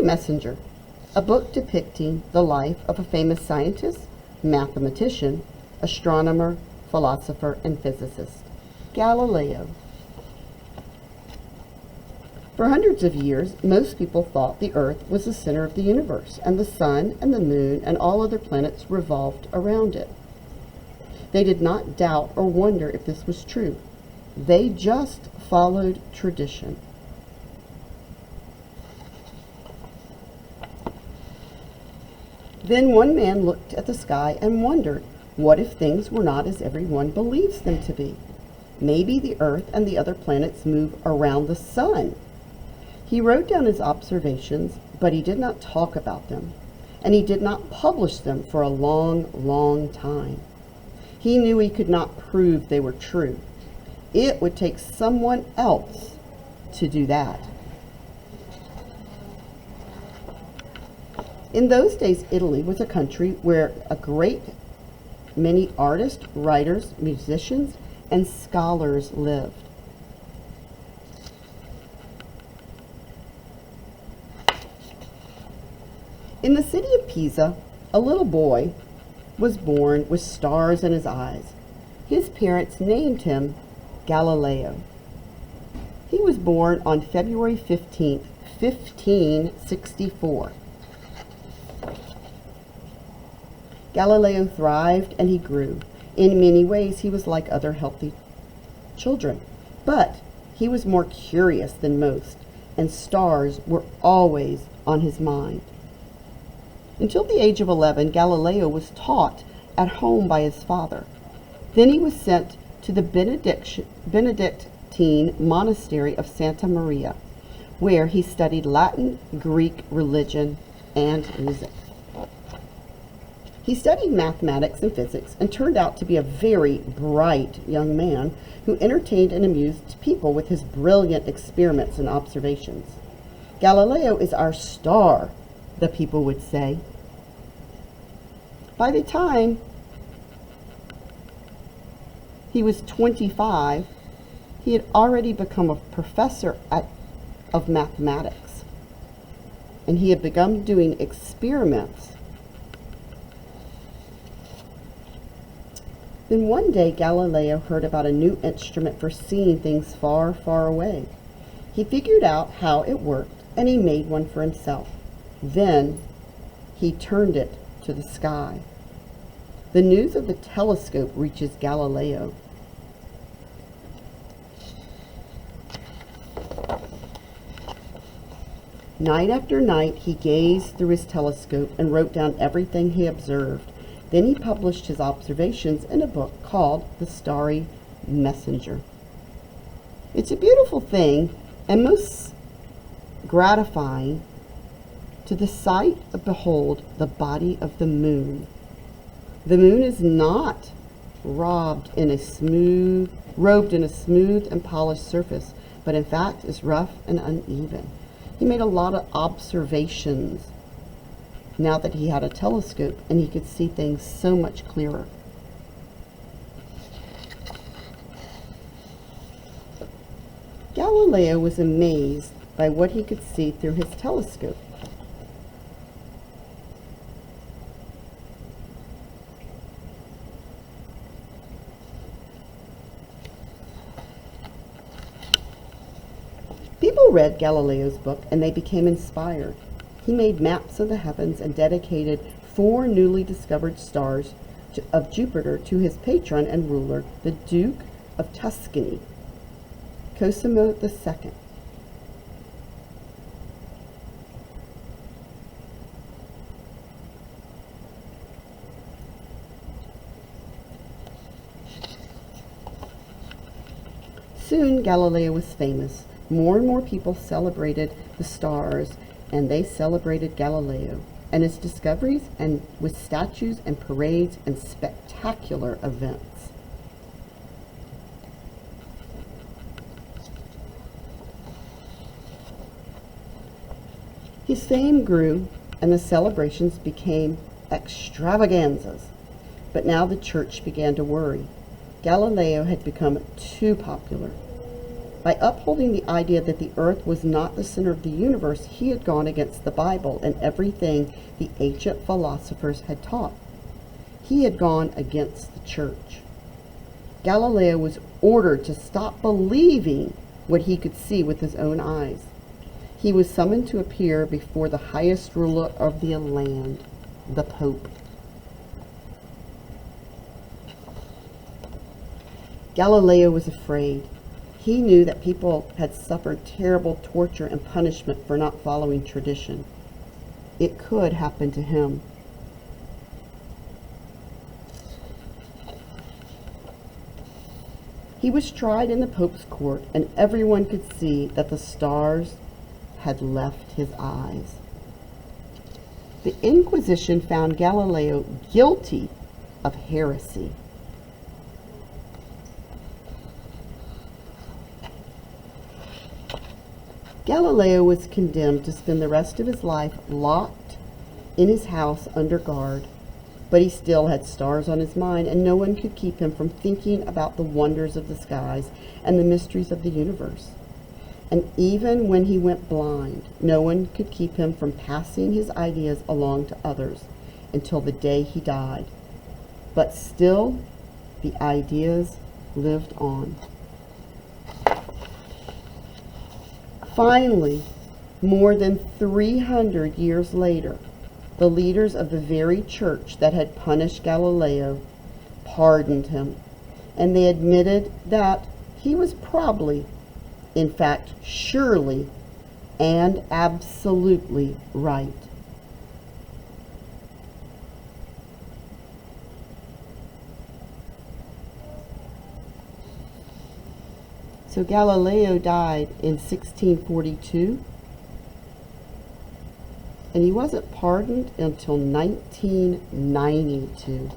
Messenger, a book depicting the life of a famous scientist, mathematician, astronomer, philosopher, and physicist, Galileo. For hundreds of years, most people thought the Earth was the center of the universe, and the sun and the moon and all other planets revolved around it. They did not doubt or wonder if this was true. They just followed tradition. Then one man looked at the sky and wondered, what if things were not as everyone believes them to be? Maybe the Earth and the other planets move around the sun. He wrote down his observations, but he did not talk about them, and he did not publish them for a long, long time. He knew he could not prove they were true. It would take someone else to do that. In those days, Italy was a country where a great many artists, writers, musicians, and scholars lived. In the city of Pisa, a little boy was born with stars in his eyes. His parents named him Galileo. He was born on February 15th, 1564. Galileo thrived and he grew. In many ways, he was like other healthy children, but he was more curious than most, and stars were always on his mind. Until the age of 11, Galileo was taught at home by his father. Then he was sent to the Benedictine monastery of Santa Maria, where he studied Latin, Greek, religion, and music. He studied mathematics and physics and turned out to be a very bright young man who entertained and amused people with his brilliant experiments and observations. Galileo is our star, the people would say. By the time he was 25, he had already become a professor of mathematics, and he had begun doing experiments. Then one day Galileo heard about a new instrument for seeing things far, far away. He figured out how it worked, and he made one for himself. Then he turned it to the sky. The news of the telescope reaches Galileo. Night after night, he gazed through his telescope and wrote down everything he observed. Then he published his observations in a book called The Starry Messenger. It's a beautiful thing and most gratifying to the sight of behold the body of the moon. The moon is not robed in a smooth and polished surface, but in fact is rough and uneven. He made a lot of observations now that he had a telescope and he could see things so much clearer. Galileo was amazed by what he could see through his telescope. People read Galileo's book and they became inspired. He made maps of the heavens and dedicated 4 newly discovered stars of Jupiter to his patron and ruler, the Duke of Tuscany, Cosimo II. Soon Galileo was famous. More and more people celebrated the stars, and they celebrated Galileo and his discoveries, and with statues and parades and spectacular events. His fame grew and the celebrations became extravaganzas. But now the church began to worry. Galileo had become too popular. By upholding the idea that the earth was not the center of the universe, he had gone against the Bible and everything the ancient philosophers had taught. He had gone against the church. Galileo was ordered to stop believing what he could see with his own eyes. He was summoned to appear before the highest ruler of the land, the Pope. Galileo was afraid. He knew that people had suffered terrible torture and punishment for not following tradition. It could happen to him. He was tried in the Pope's court, and everyone could see that the stars had left his eyes. The Inquisition found Galileo guilty of heresy. Galileo was condemned to spend the rest of his life locked in his house under guard, but he still had stars on his mind, and no one could keep him from thinking about the wonders of the skies and the mysteries of the universe. And even when he went blind, no one could keep him from passing his ideas along to others until the day he died. But still, the ideas lived on. Finally, more than 300 years later, the leaders of the very church that had punished Galileo pardoned him, and they admitted that he was probably, in fact, surely, and absolutely right. So Galileo died in 1642, and he wasn't pardoned until 1992.